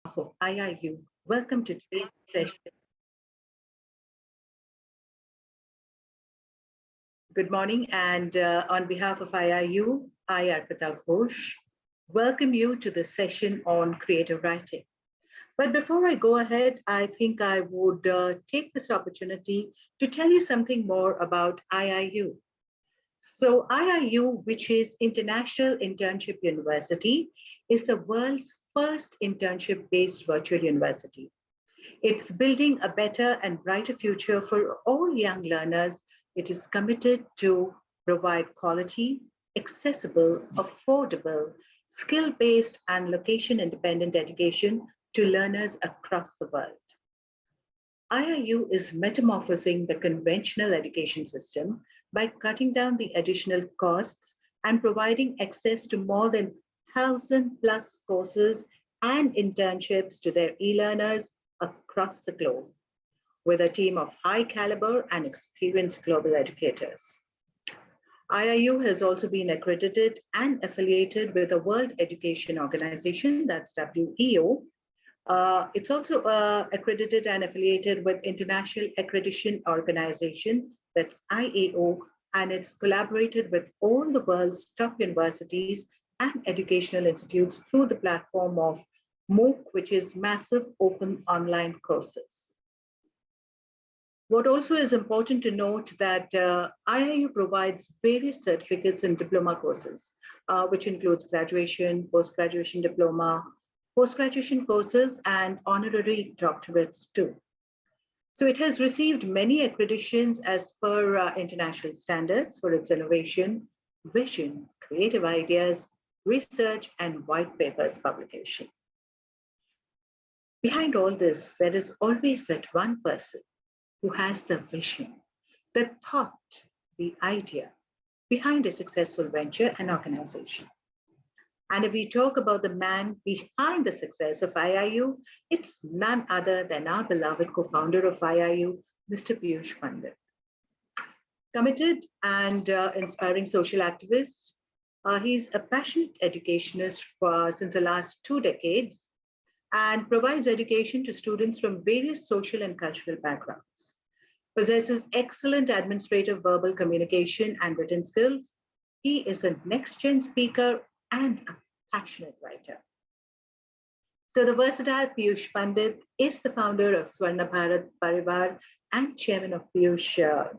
of IIU. Welcome to today's session. Good morning, and on behalf of IIU, I, Arpita Ghosh, welcome you to the session on creative writing. But before I go ahead, I think I would take this opportunity to tell you something more about IIU. So IIU, which is International Internship University, is the world's first internship-based virtual university. It's building a better and brighter future for all young learners. It is committed to provide quality, accessible, affordable, skill-based, and location-independent education to learners across the world. IIU is metamorphosing the conventional education system by cutting down the additional costs and providing access to more than 1,000 plus courses and internships to their e-learners across the globe, with a team of high caliber and experienced global educators. IIU has also been accredited and affiliated with the World Education Organization, that's WEO. It's also accredited and affiliated with International Accreditation Organization, that's IAO, and it's collaborated with all the world's top universities and educational institutes through the platform of MOOC, which is Massive Open Online Courses. What also is important to note that IIU provides various certificates and diploma courses, which includes graduation, post-graduation diploma, post-graduation courses, and honorary doctorates too. So it has received many accreditations as per international standards for its innovation, vision, creative ideas, research, and white papers publication. Behind all this, there is always that one person who has the vision, the thought, the idea behind a successful venture and organization. And if we talk about the man behind the success of IIU, it's none other than our beloved co-founder of IIU, Mr. Piyush Pandit. Committed and inspiring social activist, he's a passionate educationist since the last 2 decades and provides education to students from various social and cultural backgrounds. Possesses excellent administrative verbal communication and written skills. He is a next-gen speaker and a passionate writer. So the versatile Piyush Pandit is the founder of Swarna Bharat Parivar and chairman of Piyush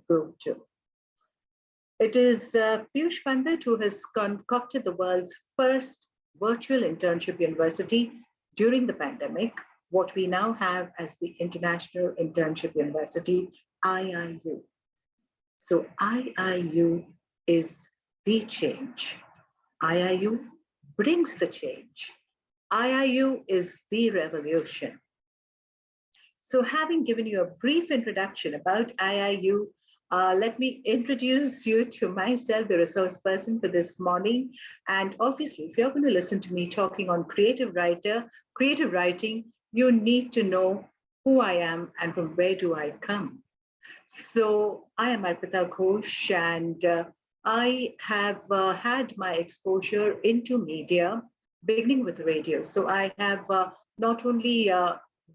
Group too. It is Piyush Pandit who has concocted the world's first virtual internship university during the pandemic, what we now have as the International Internship University, IIU. So IIU is the change. IIU brings the change. IIU is the revolution. So having given you a brief introduction about IIU, let me introduce you to myself, the resource person for this morning. And obviously, if you're going to listen to me talking on creative writing, you need to know who I am and from where do I come. So I am Arpita Ghosh, and I have had my exposure into media, beginning with radio. So I have not only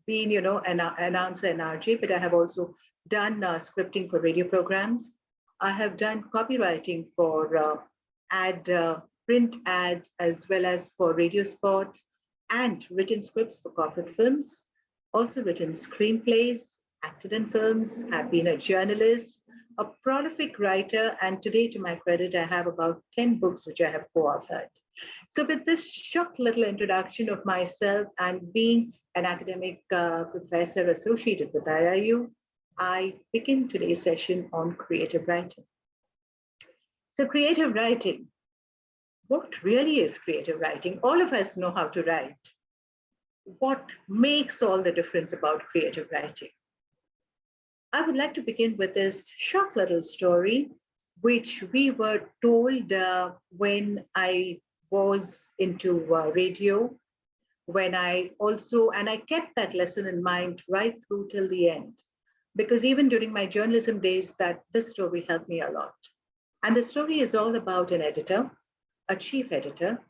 been, an announcer and RJ, but I have also done scripting for radio programs. I have done copywriting for print ads, as well as for radio spots, and written scripts for corporate films. Also written screenplays, acted in films, have been a journalist, a prolific writer, and today, to my credit, I have about 10 books which I have co-authored. So with this short little introduction of myself and being an academic professor associated with IIU, I begin today's session on creative writing. So creative writing, what really is creative writing? All of us know how to write. What makes all the difference about creative writing? I would like to begin with this short little story, which we were told when I was into radio, when I kept that lesson in mind right through till the end, because even during my journalism days, this story helped me a lot. And the story is all about an editor, a chief editor,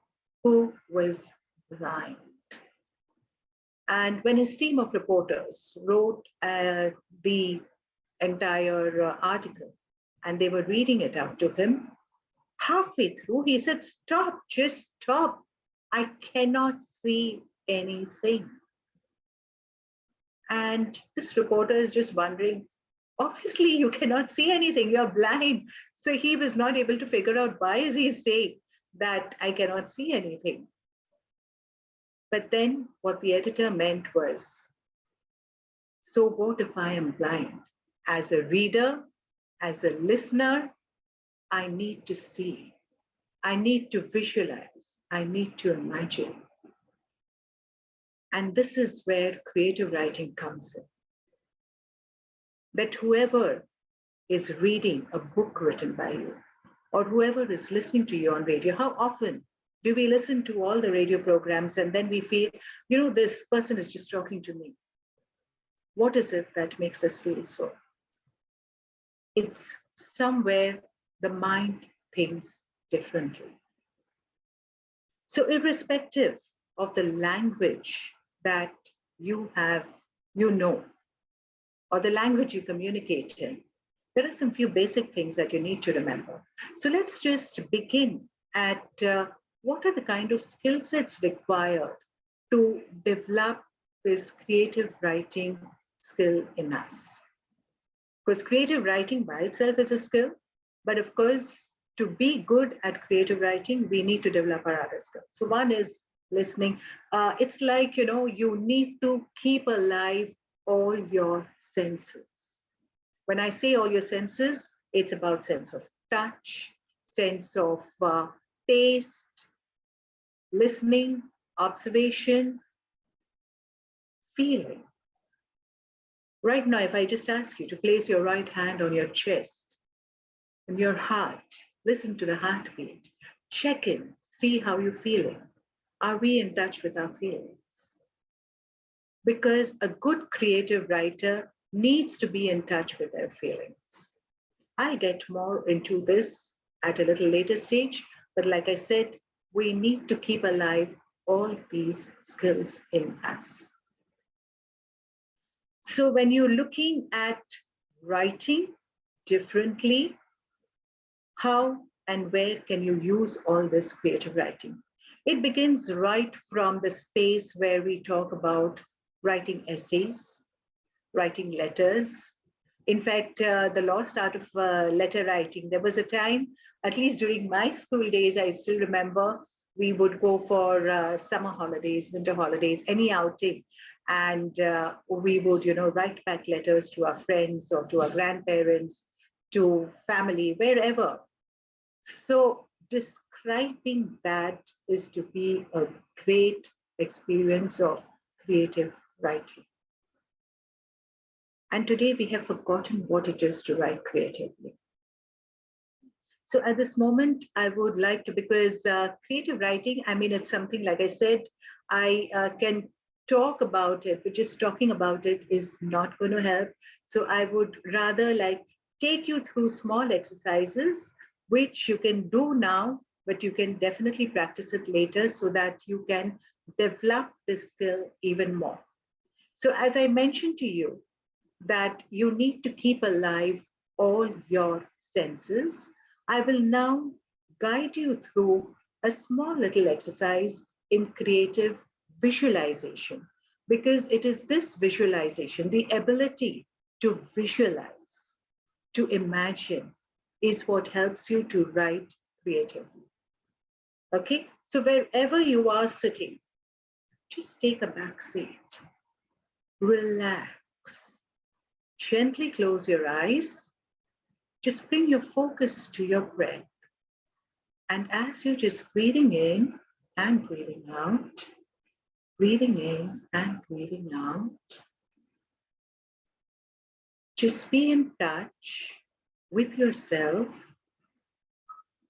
who was blind. And when his team of reporters wrote the entire article and they were reading it out to him, halfway through, he said, "Stop, just stop. I cannot see anything." And this reporter is just wondering, obviously, you cannot see anything. You're blind. So he was not able to figure out why is he saying that I cannot see anything. But then what the editor meant was, so what if I am blind? As a reader, as a listener, I need to see. I need to visualize. I need to imagine. And this is where creative writing comes in. That whoever is reading a book written by you, or whoever is listening to you on radio, how often do we listen to all the radio programs and then we feel, this person is just talking to me? What is it that makes us feel so? It's somewhere the mind thinks differently. So irrespective of the language that you have, or the language you communicate in, there are some few basic things that you need to remember. So let's just begin at what are the kind of skill sets required to develop this creative writing skill in us. Because creative writing by itself is a skill, but of course, to be good at creative writing, we need to develop our other skills. So one is listening. It's like, you need to keep alive all your senses. When I say all your senses, it's about sense of touch, sense of taste, listening, observation, feeling. Right now, if I just ask you to place your right hand on your chest and your heart, listen to the heartbeat, check in, see how you're feeling. Are we in touch with our feelings? Because a good creative writer needs to be in touch with their feelings. I'll get more into this at a little later stage, but like I said, we need to keep alive all these skills in us. So when you're looking at writing differently, how and where can you use all this creative writing? It begins right from the space where we talk about writing essays, writing letters. In fact, the lost art of letter writing, there was a time, at least during my school days, I still remember we would go for summer holidays, winter holidays, any outing. And we would, write back letters to our friends or to our grandparents, to family, wherever. So describing that is to be a great experience of creative writing. And today we have forgotten what it is to write creatively. So at this moment, I would like to, because creative writing, it's something, like I said, I can talk about it, but just talking about it is not going to help. So I would rather take you through small exercises, which you can do now, but you can definitely practice it later so that you can develop this skill even more. So as I mentioned to you, that you need to keep alive all your senses, I will now guide you through a small little exercise in creative visualization, because it is this visualization, the ability to visualize, to imagine, is what helps you to write creatively. Okay, so wherever you are sitting, just take a back seat, relax, gently close your eyes, just bring your focus to your breath. And as you're just breathing in and breathing out, breathing in and breathing out, just be in touch with yourself.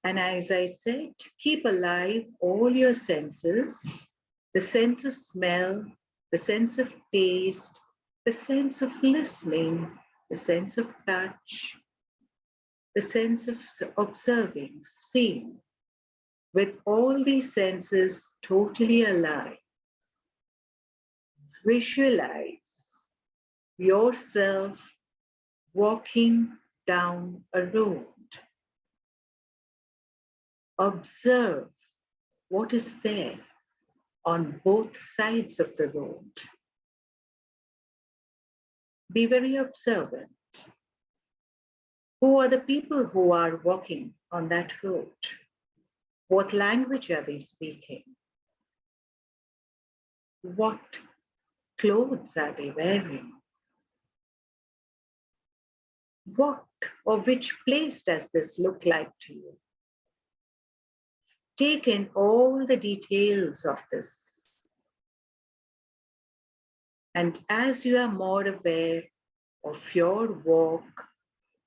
And as I said, keep alive all your senses, the sense of smell, the sense of taste, the sense of listening, the sense of touch, the sense of observing, seeing, with all these senses totally alive. visualize yourself walking down a road. Observe what is there on both sides of the road. Be very observant. Who are the people who are walking on that road? What language are they speaking? What clothes are they wearing? What or which place does this look like to you? Take in all the details of this. And as you are more aware of your walk,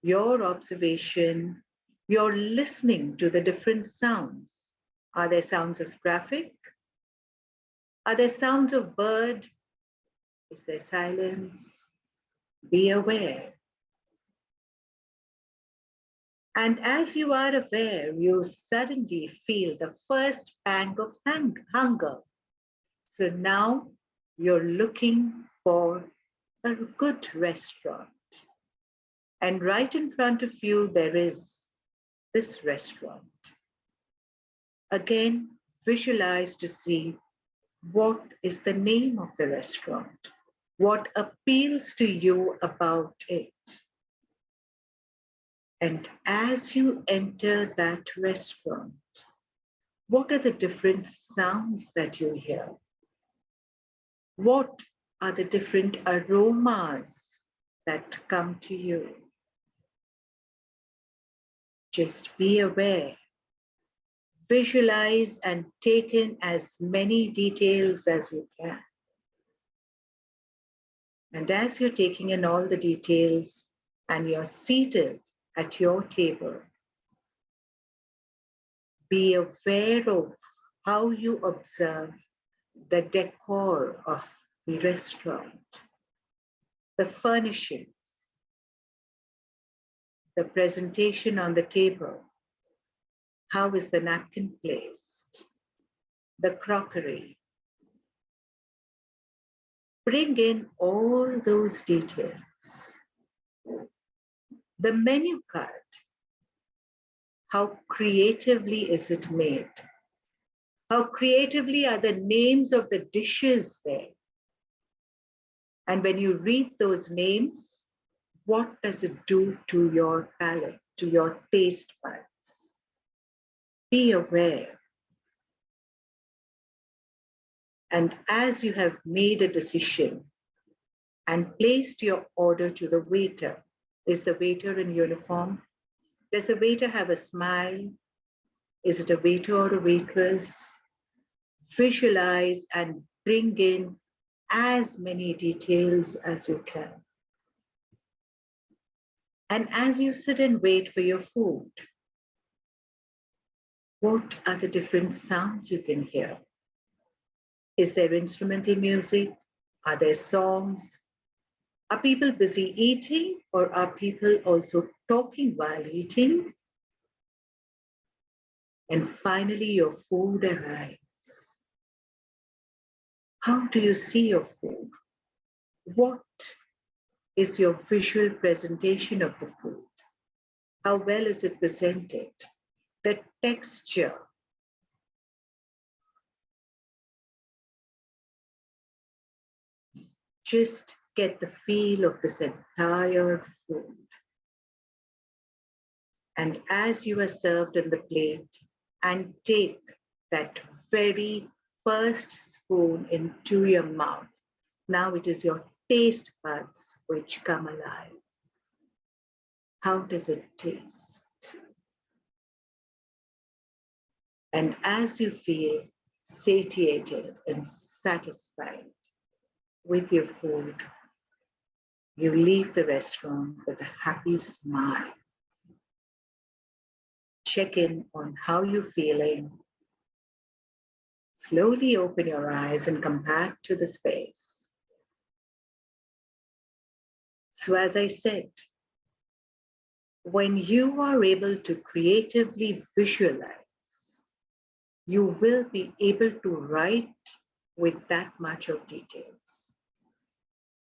your observation, you're listening to the different sounds. Are there sounds of traffic? Are there sounds of bird? Is there silence? Be aware. And as you are aware, you suddenly feel the first pang of hunger. So now you're looking for a good restaurant. And right in front of you, there is this restaurant. Again, visualize to see what is the name of the restaurant, what appeals to you about it. And as you enter that restaurant, what are the different sounds that you hear? What are the different aromas that come to you? Just be aware. Visualize and take in as many details as you can. And as you're taking in all the details and you're seated at your table, be aware of how you observe the decor of the restaurant, the furnishings, the presentation on the table. How is the napkin placed? The crockery. Bring in all those details. The menu card. How creatively is it made? How creatively are the names of the dishes there? And when you read those names, what does it do to your palate, to your taste buds? Be aware. And as you have made a decision and placed your order to the waiter, is the waiter in uniform? Does the waiter have a smile? Is it a waiter or a waitress? Visualize and bring in as many details as you can. And as you sit and wait for your food, what are the different sounds you can hear? Is there instrumental music? Are there songs? Are people busy eating, or are people also talking while eating? And finally, your food arrives. How do you see your food? What is your visual presentation of the food? How well is it presented? The texture. Just get the feel of this entire food. And as you are served on the plate and take that very first spoon into your mouth, now it is your taste buds which come alive. How does it taste? And as you feel satiated and satisfied with your food, you leave the restaurant with a happy smile. Check in on how you're feeling. Slowly open your eyes and come back to the space. So as I said, when you are able to creatively visualize, you will be able to write with that much of details.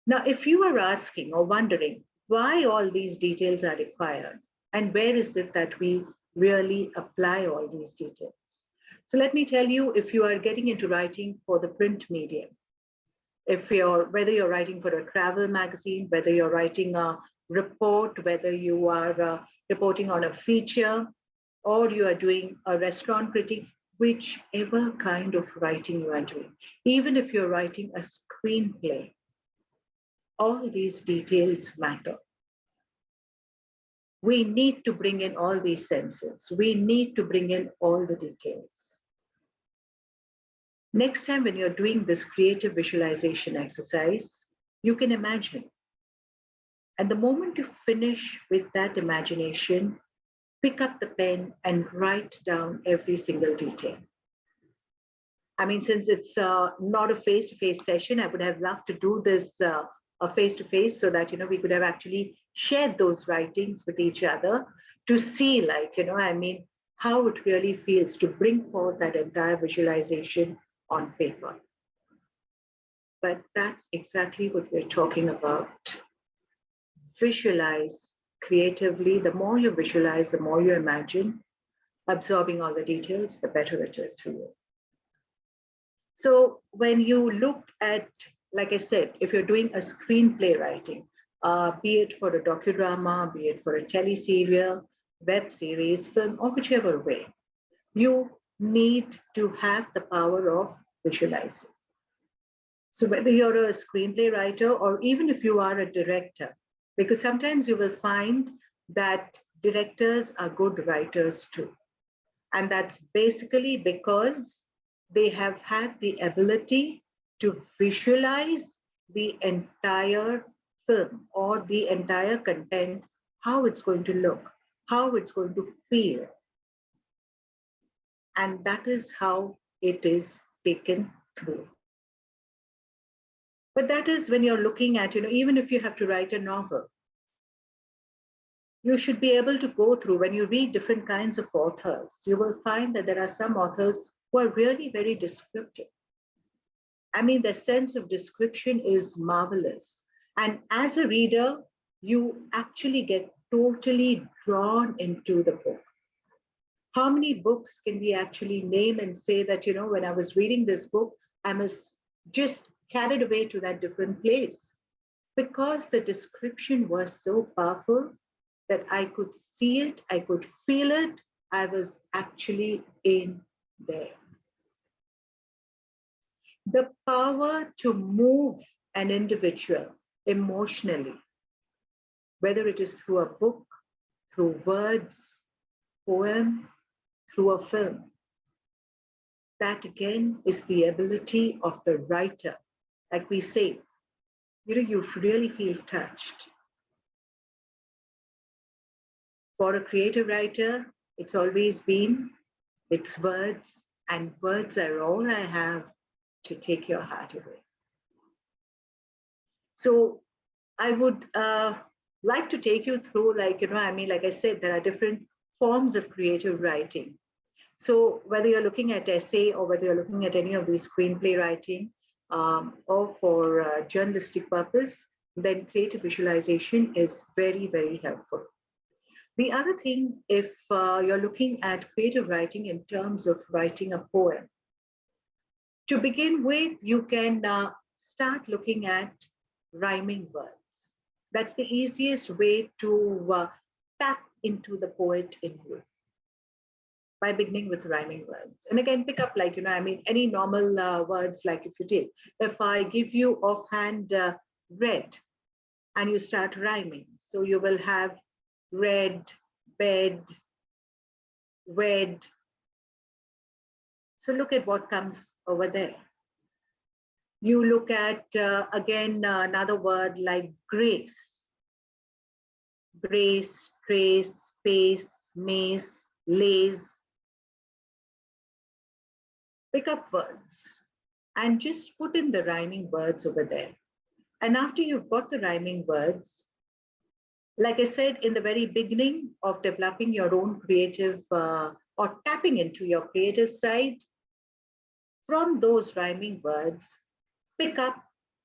Now, if you are asking or wondering why all these details are required and where is it that we really apply all these details? So let me tell you, if you are getting into writing for the print medium, whether you're writing for a travel magazine, whether you're writing a report, whether you are reporting on a feature, or you are doing a restaurant critique, whichever kind of writing you are doing, even if you're writing a screenplay, all these details matter. We need to bring in all these senses. We need to bring in all the details. Next time when you're doing this creative visualization exercise, you can imagine. And the moment you finish with that imagination, pick up the pen and write down every single detail. I mean, since it's not a face-to-face session, I would have loved to do this a face-to-face so that, we could have actually shared those writings with each other to see, how it really feels to bring forth that entire visualization on paper. But that's exactly what we're talking about. Visualize creatively. The more you visualize, the more you imagine, absorbing all the details, the better it is for you. So when you look at, like I said, if you're doing a screenplay writing, be it for a docudrama, be it for a teleserial, web series, film, or whichever way, you need to have the power of visualizing. So whether you're a screenplay writer or even if you are a director, because sometimes you will find that directors are good writers too. And that's basically because they have had the ability to visualize the entire film or the entire content, how it's going to look, how it's going to feel. And that is how it is taken through. But that is when you're looking at, even if you have to write a novel, you should be able to go through, when you read different kinds of authors, you will find that there are some authors who are really very descriptive. I mean, their sense of description is marvelous. And as a reader, you actually get totally drawn into the book. How many books can we actually name and say that, when I was reading this book, I was just carried away to that different place because the description was so powerful that I could see it, I could feel it, I was actually in there. The power to move an individual emotionally, whether it is through a book, through words, poem, through a film, that again is the ability of the writer. Like we say, you really feel touched. For a creative writer, it's always been, it's words, and words are all I have to take your heart away. So I would like to take you through, like I said, there are different forms of creative writing. So whether you're looking at essay or whether you're looking at any of these screenplay writing or for journalistic purpose, then creative visualization is very, very helpful. The other thing, if you're looking at creative writing in terms of writing a poem, to begin with, you can start looking at rhyming words. That's the easiest way to tap into the poet in you, by beginning with rhyming words. And again, pick up any normal words, like if I give you offhand red and you start rhyming, so you will have red, bed, wed. So look at what comes over there. You look at, again, another word like grace. Grace, trace, space, mace, lace. Pick up words and just put in the rhyming words over there. And after you've got the rhyming words, like I said, in the very beginning of developing your own creative or tapping into your creative side, from those rhyming words, pick up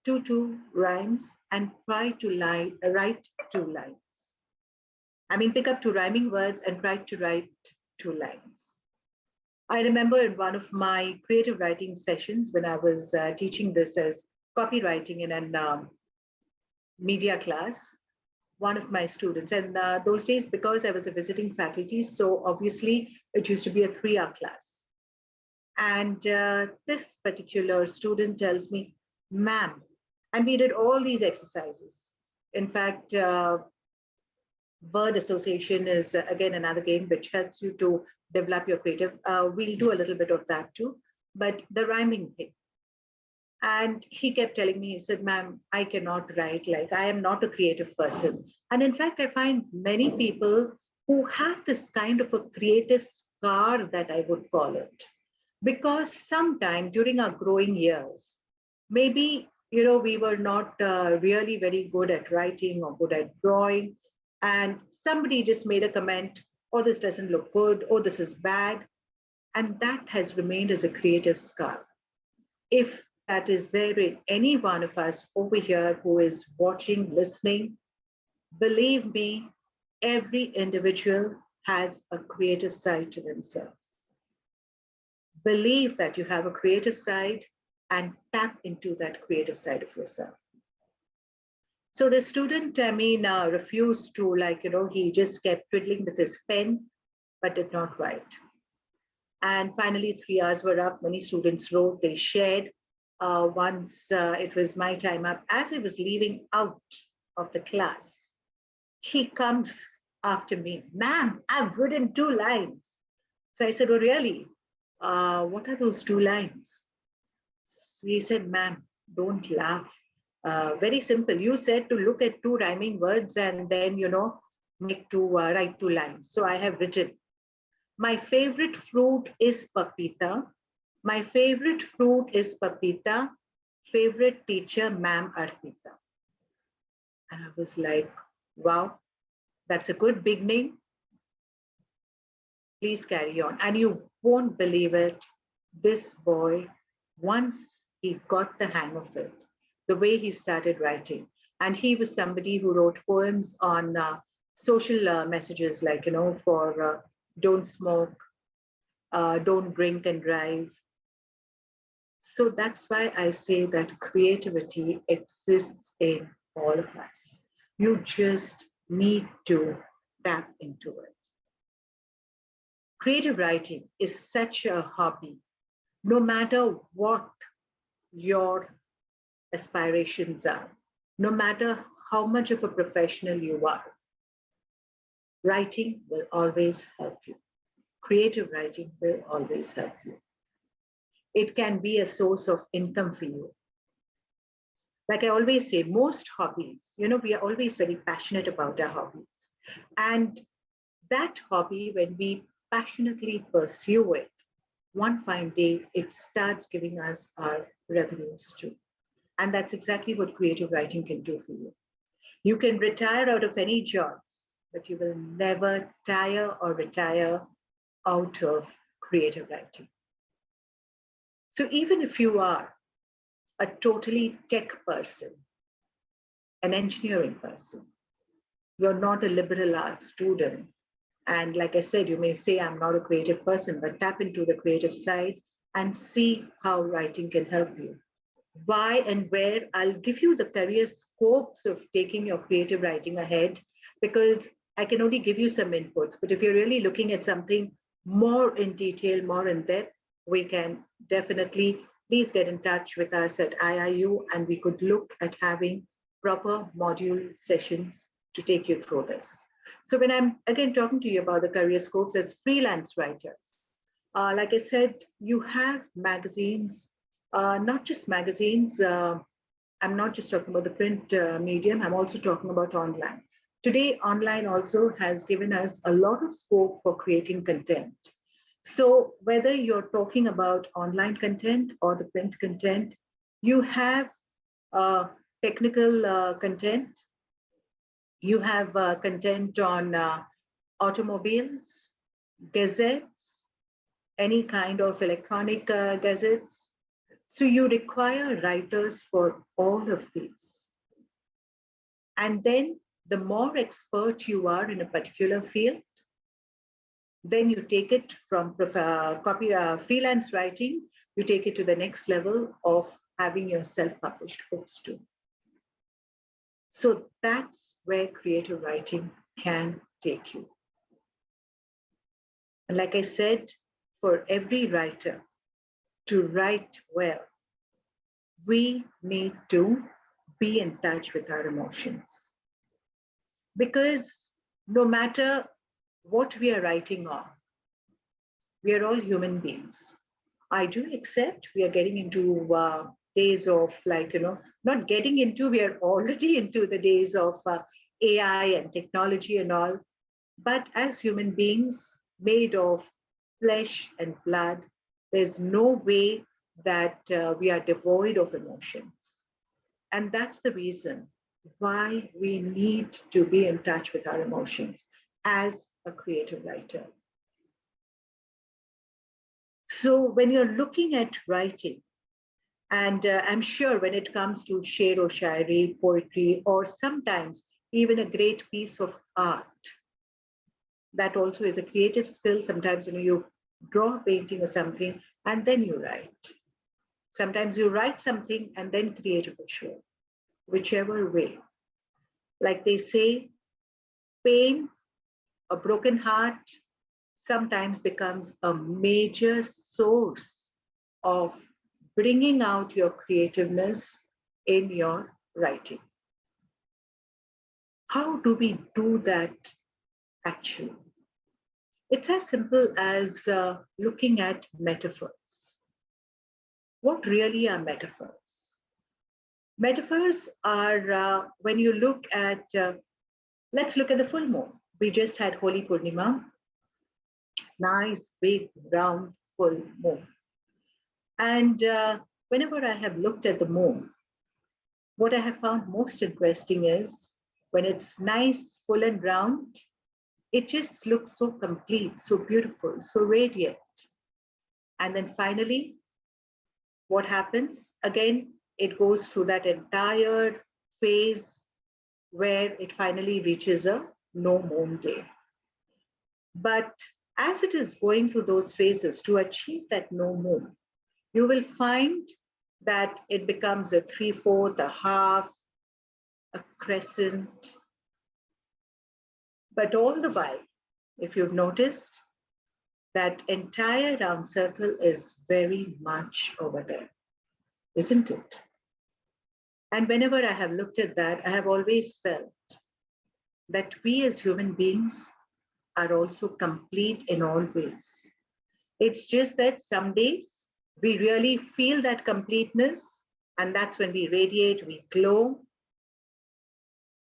two rhymes and try to write two lines. I mean, pick up two rhyming words and try to write two lines. I remember in one of my creative writing sessions when I was teaching this as copywriting in an media class, one of my students, and those days, because I was a visiting faculty, so obviously it used to be a 3-hour class. And this particular student tells me, ma'am, and we did all these exercises. In fact, word association is again another game which helps you to develop your creative. We'll do a little bit of that too, but the rhyming thing. And he kept telling me, he said, ma'am, I cannot write, like I am not a creative person. And in fact, I find many people who have this kind of a creative scar, that I would call it, because sometime during our growing years, maybe, we were not really very good at writing or good at drawing. And somebody just made a comment, oh, this doesn't look good, oh, this is bad. And that has remained as a creative scar. If that is there in any one of us over here who is watching, listening, believe me, every individual has a creative side to themselves. Believe that you have a creative side and tap into that creative side of yourself. So the student, refused to, he just kept twiddling with his pen, but did not write. And finally, 3 hours were up. Many students wrote, they shared. Once it was my time up, as I was leaving out of the class, he comes after me, ma'am, I've written 2 lines. So I said, oh, really? What are those 2 lines? So he said, ma'am, don't laugh. Very simple. You said to look at 2 rhyming words and then, write 2 lines. So I have written, my favorite fruit is papita. My favorite fruit is papita. Favorite teacher, ma'am Arpita. And I was like, wow, that's a good beginning. Please carry on. And you won't believe it. This boy, once he got the hang of it, the way he started writing, and he was somebody who wrote poems on social messages like, for don't smoke, don't drink and drive. So that's why I say that creativity exists in all of us. You just need to tap into it. Creative writing is such a hobby. No matter what your aspirations are, no matter how much of a professional you are, writing will always help you. Creative writing will always help you. It can be a source of income for you. Like I always say, most hobbies, we are always very passionate about our hobbies. And that hobby, when we passionately pursue it, one fine day, it starts giving us our revenues too. And that's exactly what creative writing can do for you. You can retire out of any jobs, but you will never tire or retire out of creative writing. So even if you are a totally tech person, an engineering person, you're not a liberal arts student, and like I said, you may say, I'm not a creative person, but tap into the creative side and see how writing can help you. Why and where, I'll give you the career scopes of taking your creative writing ahead, because I can only give you some inputs. But if you're really looking at something more in detail, more in depth, we can definitely, please get in touch with us at IIU, and we could look at having proper module sessions to take you through this. So when I'm again talking to you about the career scopes as freelance writers, like I said, you have magazines, not just magazines. I'm not just talking about the print medium, I'm also talking about online. Today, online also has given us a lot of scope for creating content. So whether you're talking about online content or the print content, you have technical content, you have content on automobiles, gazettes, any kind of electronic gazettes. So you require writers for all of these. And then the more expert you are in a particular field, then you take it from freelance writing, you take it to the next level of having your self-published books too. So that's where creative writing can take you. And like I said, for every writer to write well, we need to be in touch with our emotions. Because no matter what we are writing on, we are all human beings. I do accept we are getting into days of not getting into, we are already into the days of AI and technology and all. But as human beings made of flesh and blood, there's no way that we are devoid of emotions. And that's the reason why we need to be in touch with our emotions as a creative writer. So when you're looking at writing, and I'm sure when it comes to sher or shairi, poetry, or sometimes even a great piece of art, that also is a creative skill. Sometimes you draw a painting or something and then you write. Sometimes you write something and then create a visual, whichever way. Like they say, pain, a broken heart, sometimes becomes a major source of bringing out your creativeness in your writing. How do we do that actually? It's as simple as looking at metaphors. What really are metaphors? Metaphors are when you look at, let's look at the full moon. We just had Holi Purnima, nice, big, round, full moon. And whenever I have looked at the moon, what I have found most interesting is when it's nice, full and round, it just looks so complete, so beautiful, so radiant. And then finally, what happens? Again, it goes through that entire phase where it finally reaches a no moon day. But as it is going through those phases to achieve that no moon, you will find that it becomes a 3/4, a half, a crescent. But all the while, if you've noticed, that entire round circle is very much over there, isn't it? And whenever I have looked at that, I have always felt that we as human beings are also complete in all ways. It's just that some days we really feel that completeness, and that's when we radiate, we glow.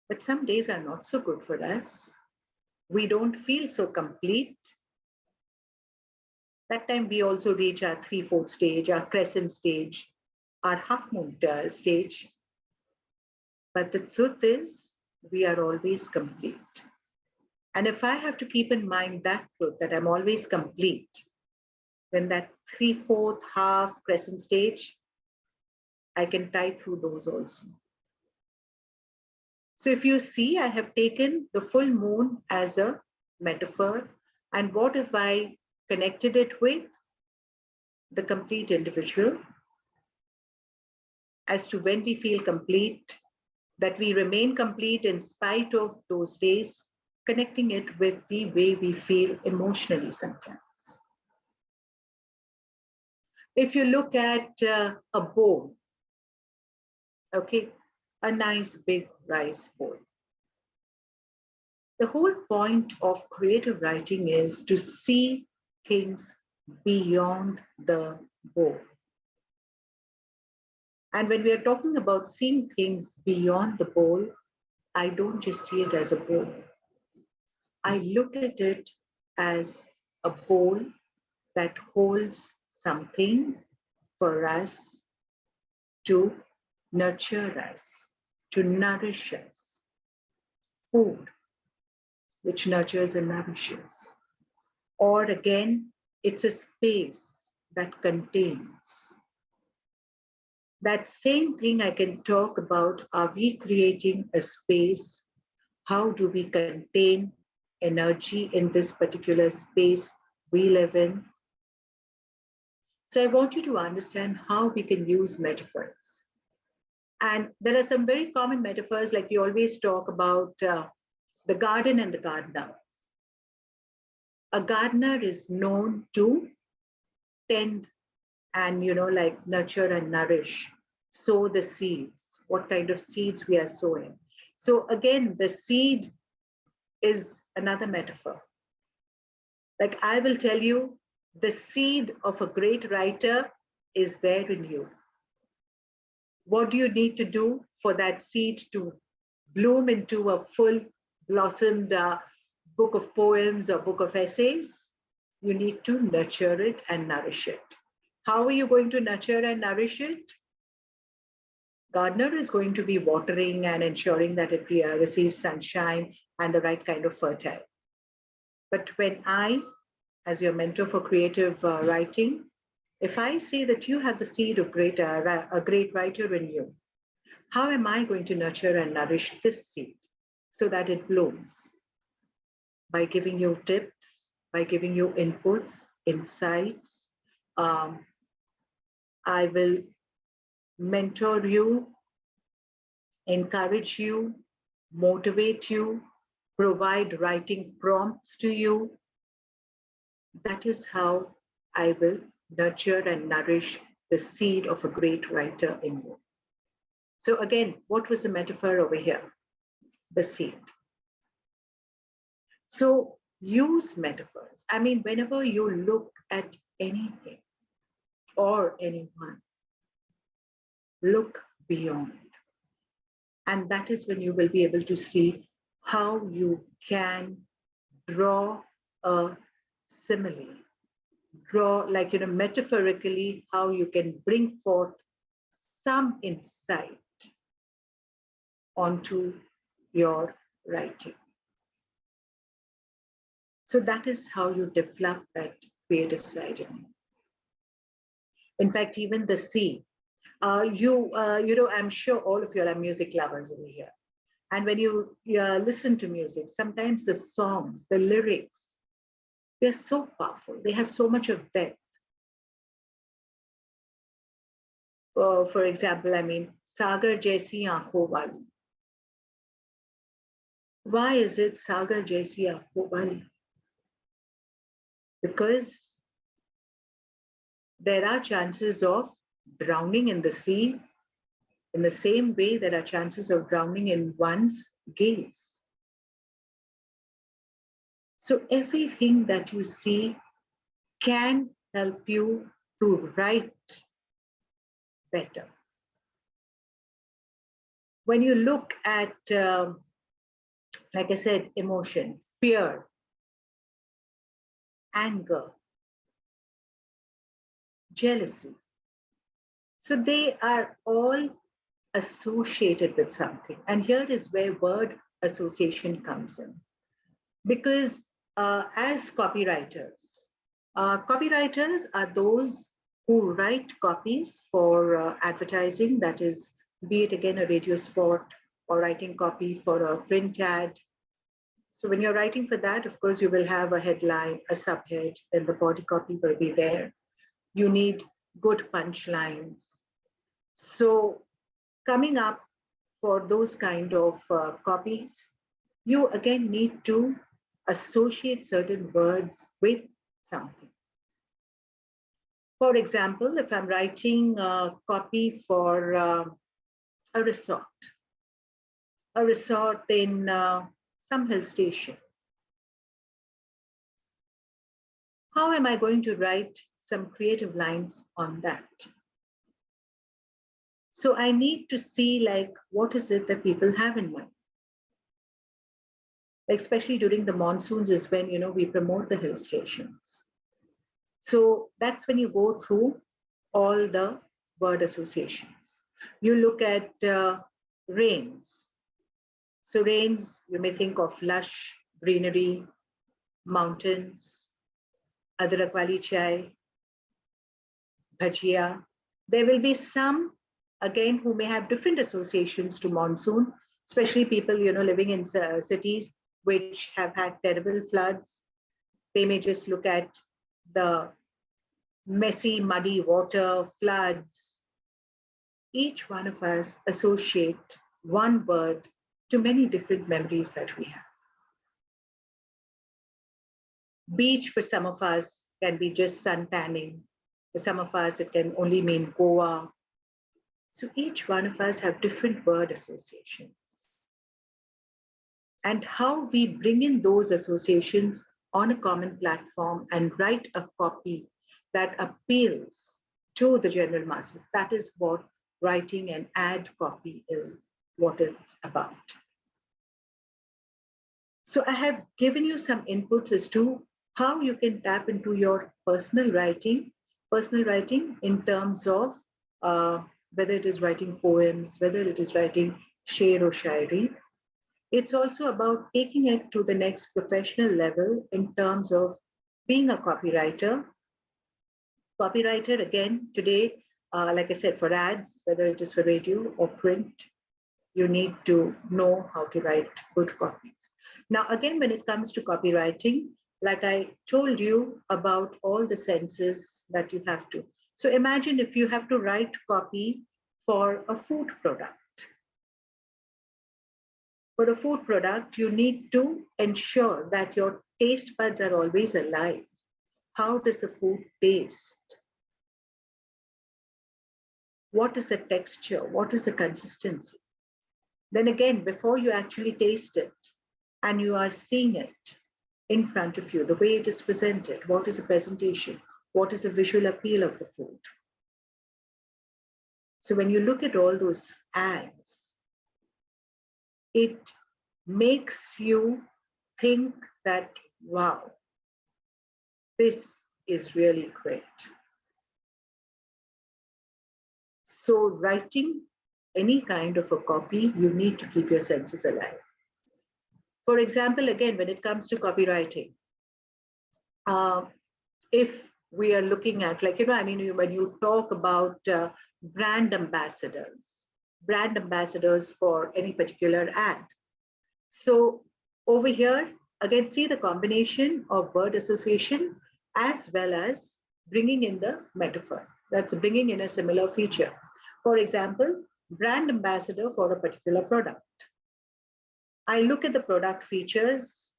But some days are not so good for us. We don't feel so complete. That time we also reach our 3/4 stage, our crescent stage, our half moon stage. But the truth is, we are always complete. And if I have to keep in mind that truth, that I'm always complete, then that 3/4, half, crescent stage, I can tie through those also. So if you see, I have taken the full moon as a metaphor. And what if I connected it with the complete individual as to when we feel complete, that we remain complete in spite of those days, connecting it with the way we feel emotionally sometimes. If you look at a bowl, okay, a nice big rice bowl. The whole point of creative writing is to see things beyond the bowl. And when we are talking about seeing things beyond the bowl, I don't just see it as a bowl. I look at it as a bowl that holds something for us to nurture us, to nourish us. Food, which nurtures and nourishes. Or again, it's a space that contains. That same thing I can talk about, are we creating a space? How do we contain energy in this particular space we live in? So I want you to understand how we can use metaphors. And there are some very common metaphors, like we always talk about the garden and the gardener. A gardener is known to tend and, like nurture and nourish, sow the seeds, what kind of seeds we are sowing. So again, the seed is another metaphor. Like I will tell you, the seed of a great writer is there in you. What do you need to do for that seed to bloom into a full blossomed book of poems or book of essays? You need to nurture it and nourish it. How are you going to nurture and nourish it? Gardener is going to be watering and ensuring that it receives sunshine and the right kind of fertile. But when I, as your mentor for creative writing, if I see that you have the seed of a great writer in you, how am I going to nurture and nourish this seed so that it blooms? By giving you tips, by giving you inputs, insights. I will mentor you, encourage you, motivate you, provide writing prompts to you. That is how I will nurture and nourish the seed of a great writer in you. So again, what was the metaphor over here? The seed. So use metaphors. I mean, whenever you look at anything or anyone, look beyond. And that is when you will be able to see how you can draw a simile, draw like, metaphorically, how you can bring forth some insight onto your writing. So that is how you develop that creative side in you. In fact, even the sea, I'm sure all of you are music lovers over here. And when you listen to music, sometimes the songs, the lyrics, they're so powerful. They have so much of depth. For example, I mean, Sagar Jaisi Aankhon Wali. Why is it Sagar Jaisi Aankhon Wali? Because there are chances of drowning in the sea. In the same way, there are chances of drowning in one's gaze. So everything that you see can help you to write better. When you look at, like I said, emotion, fear, anger, jealousy, so they are all associated with something. And here is where word association comes in. Because as copywriters are those who write copies for advertising, that is, be it again a radio spot or writing copy for a print ad. So when you're writing for that, of course, you will have a headline, a subhead, then the body copy will be there. You need good punchlines. So coming up for those kind of copies, you again need to associate certain words with something. For example, if I'm writing a copy for a resort in some hill station, how am I going to write some creative lines on that? So I need to see, like, what is it that people have in mind? Especially during the monsoons is when, we promote the hill stations. So that's when you go through all the word associations. You look at rains. So rains, you may think of lush greenery, mountains, adrak wali chai, bhajia. There will be some again, who may have different associations to monsoon, especially people, living in cities which have had terrible floods. They may just look at the messy, muddy water, floods. Each one of us associate one word to many different memories that we have. Beach for some of us can be just sun tanning. For some of us, it can only mean Goa. So each one of us have different word associations. And how we bring in those associations on a common platform and write a copy that appeals to the general masses, that is what writing an ad copy is, what it's about. So I have given you some inputs as to how you can tap into your personal writing in terms of whether it is writing poems, whether it is writing sher or shairi. It's also about taking it to the next professional level in terms of being a copywriter. Copywriter, again, today, like I said, for ads, whether it is for radio or print, you need to know how to write good copies. Now, again, when it comes to copywriting, like I told you about all the senses that you have to. So imagine if you have to write copy for a food product. For a food product, you need to ensure that your taste buds are always alive. How does the food taste? What is the texture? What is the consistency? Then again, before you actually taste it and you are seeing it in front of you, the way it is presented, what is the presentation? What is the visual appeal of the food? So when you look at all those ads, it makes you think that, wow, this is really great. So writing any kind of a copy, you need to keep your senses alive. For example, again, when it comes to copywriting, if we are looking at, like, when you talk about brand ambassadors for any particular ad. So over here, again, see the combination of word association as well as bringing in the metaphor. That's bringing in a similar feature. For example, brand ambassador for a particular product. I look at the product features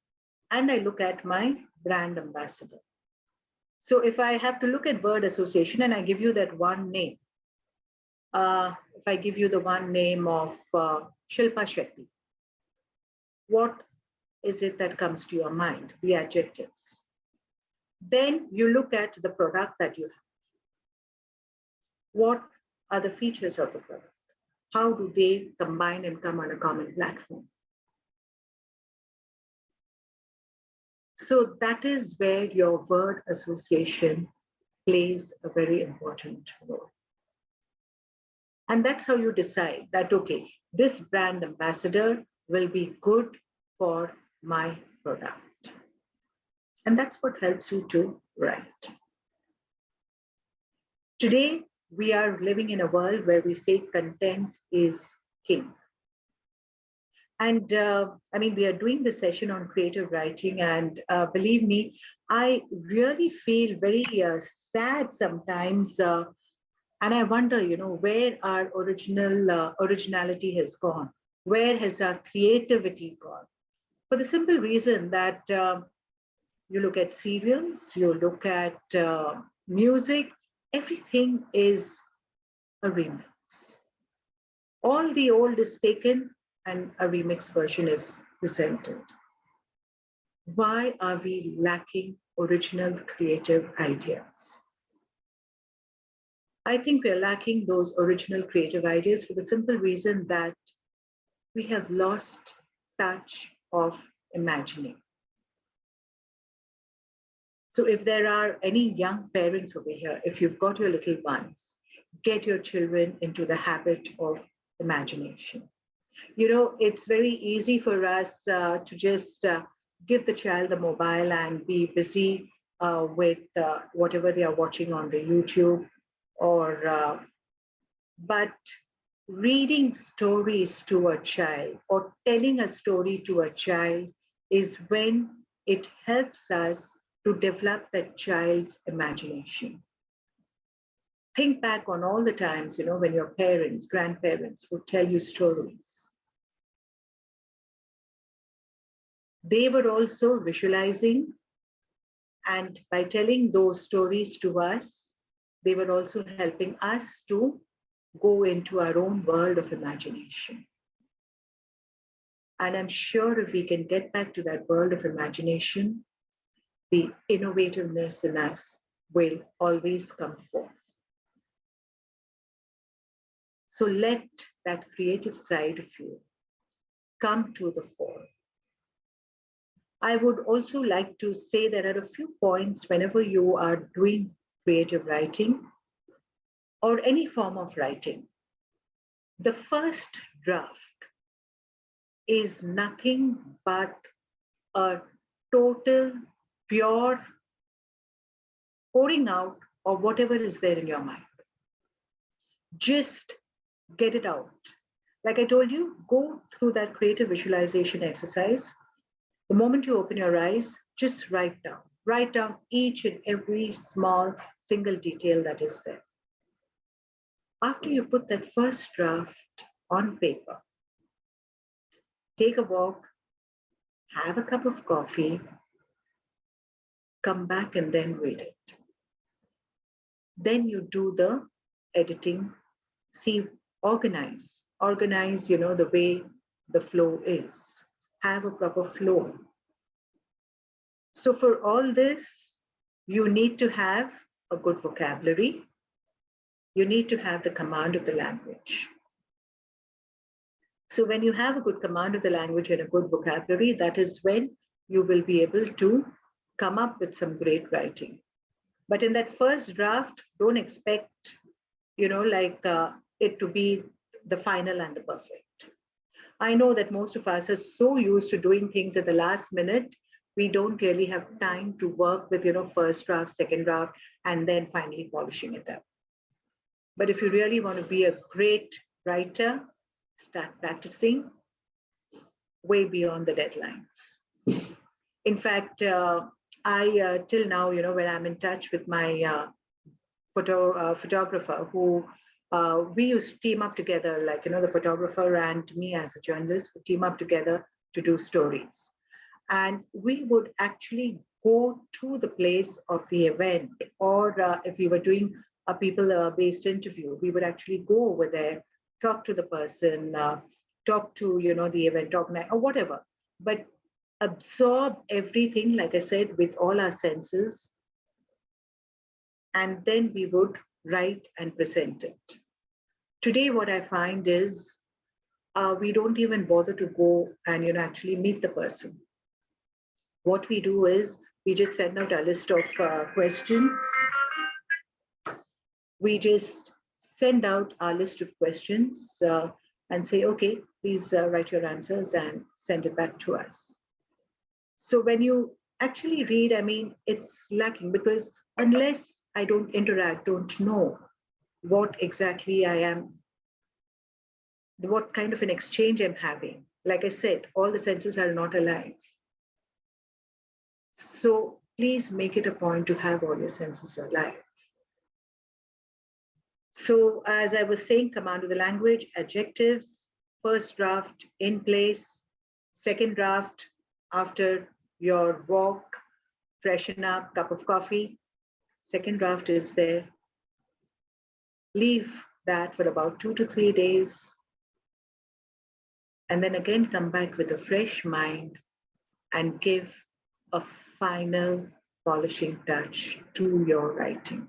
and I look at my brand ambassador. So if I have to look at word association and I give you that one name, if I give you the one name of Shilpa Shetty, what is it that comes to your mind? The adjectives. Then you look at the product that you have. What are the features of the product? How do they combine and come on a common platform? So that is where your word association plays a very important role. And that's how you decide that, okay, this brand ambassador will be good for my product. And that's what helps you to write. Today, we are living in a world where we say content is king. And we are doing this session on creative writing, and believe me, I really feel very sad sometimes, and I wonder, where our originality has gone, where has our creativity gone? For the simple reason that you look at serials, you look at music, everything is a remix. All the old is taken and a remix version is presented. Why are we lacking original creative ideas? I think we're lacking those original creative ideas for the simple reason that we have lost touch of imagining. So if there are any young parents over here, if you've got your little ones, get your children into the habit of imagination. It's very easy for us to just give the child the mobile and be busy with whatever they are watching on the YouTube but Reading stories to a child or telling a story to a child is when it helps us to develop that child's imagination. Think back on all the times, when your parents, grandparents would tell you stories. They were also visualizing, and by telling those stories to us, they were also helping us to go into our own world of imagination. And I'm sure if we can get back to that world of imagination, the innovativeness in us will always come forth. So let that creative side of you come to the fore. I would also like to say there are a few points whenever you are doing creative writing or any form of writing. The first draft is nothing but a total, pure pouring out of whatever is there in your mind. Just get it out. Like I told you, go through that creative visualization exercise. The moment you open your eyes, just write down each and every small single detail that is there. After you put that first draft on paper, take a walk, have a cup of coffee, come back and then read it. Then you do the editing, see, organize, the way the flow is. Have a proper flow. So for all this, you need to have a good vocabulary. You need to have the command of the language. So when you have a good command of the language and a good vocabulary, that is when you will be able to come up with some great writing. But in that first draft, don't expect, it to be the final and the perfect. I know that most of us are so used to doing things at the last minute, we don't really have time to work with, first draft, second draft, and then finally polishing it up. But if you really want to be a great writer, start practicing way beyond the deadlines. In fact, I till now, when I'm in touch with my photographer who we used to team up together, like, the photographer and me as a journalist would team up together to do stories. And we would actually go to the place of the event, or if we were doing a people-based interview, we would actually go over there, talk to the person, talk to, the event organizer or whatever, but absorb everything, like I said, with all our senses, and then we would write and present it. Today, what I find is we don't even bother to go and actually meet the person. What we do is we just send out a list of questions. We just send out our list of questions and say, okay, please write your answers and send it back to us. So when you actually read, it's lacking, because unless I don't interact, don't know what exactly I am, what kind of an exchange I'm having. Like I said, all the senses are not alive. So please make it a point to have all your senses alive. So as I was saying, command of the language, adjectives, first draft in place, second draft after your walk, freshen up, cup of coffee, second draft is there. Leave that for about 2 to 3 days. And then again, come back with a fresh mind and give a final polishing touch to your writing.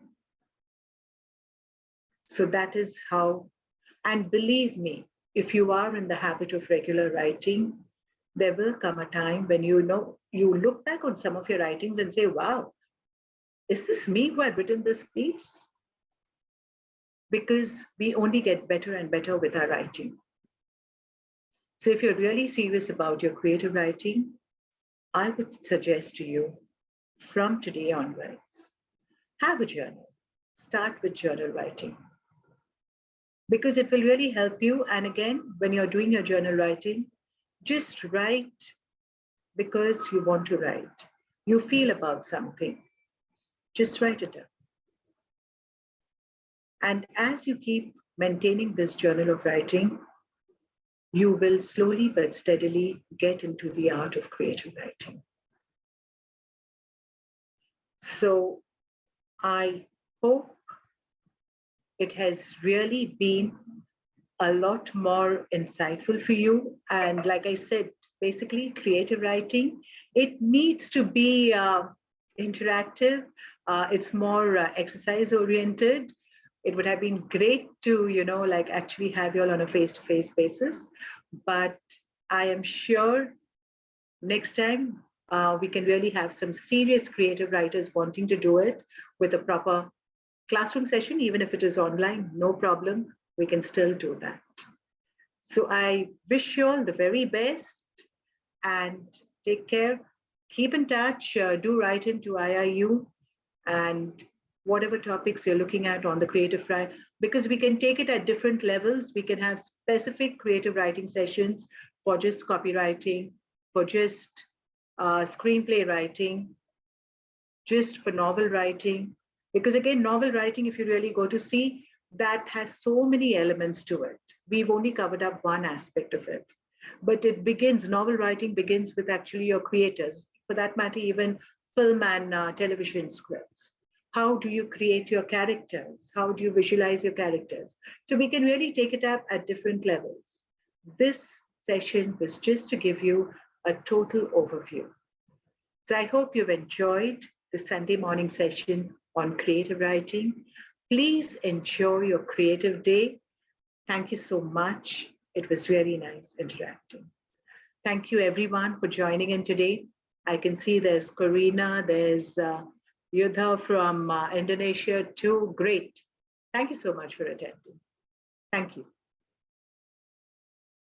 So that is how, and believe me, if you are in the habit of regular writing, there will come a time when you look back on some of your writings and say, wow, is this me who had written this piece? Because we only get better and better with our writing. So if you're really serious about your creative writing, I would suggest to you from today onwards, have a journal. Start with journal writing. because it will really help you. And again, when you're doing your journal writing, just write because you want to write. You feel about something, just write it down. And as you keep maintaining this journal of writing, you will slowly but steadily get into the art of creative writing. So I hope it has really been a lot more insightful for you. And like I said, basically creative writing, it needs to be interactive. It's more exercise oriented. It would have been great to, like actually have you all on a face-to-face basis. But I am sure next time we can really have some serious creative writers wanting to do it with a proper classroom session, even if it is online, no problem. We can still do that. So I wish you all the very best and take care. Keep in touch, do write into IIU and whatever topics you're looking at on the creative writing, because we can take it at different levels. We can have specific creative writing sessions for just copywriting, for just screenplay writing, just for novel writing. Because again, novel writing, if you really go to see, that has so many elements to it. We've only covered up one aspect of it. But novel writing begins with actually your creators, for that matter, even film and television scripts. How do you create your characters? How do you visualize your characters? So we can really take it up at different levels. This session was just to give you a total overview. So I hope you've enjoyed the Sunday morning session on creative writing. Please enjoy your creative day. Thank you so much. It was really nice interacting. Thank you everyone for joining in today. I can see there's Corina, there's Yudha from Indonesia too. Great. Thank you so much for attending. Thank you.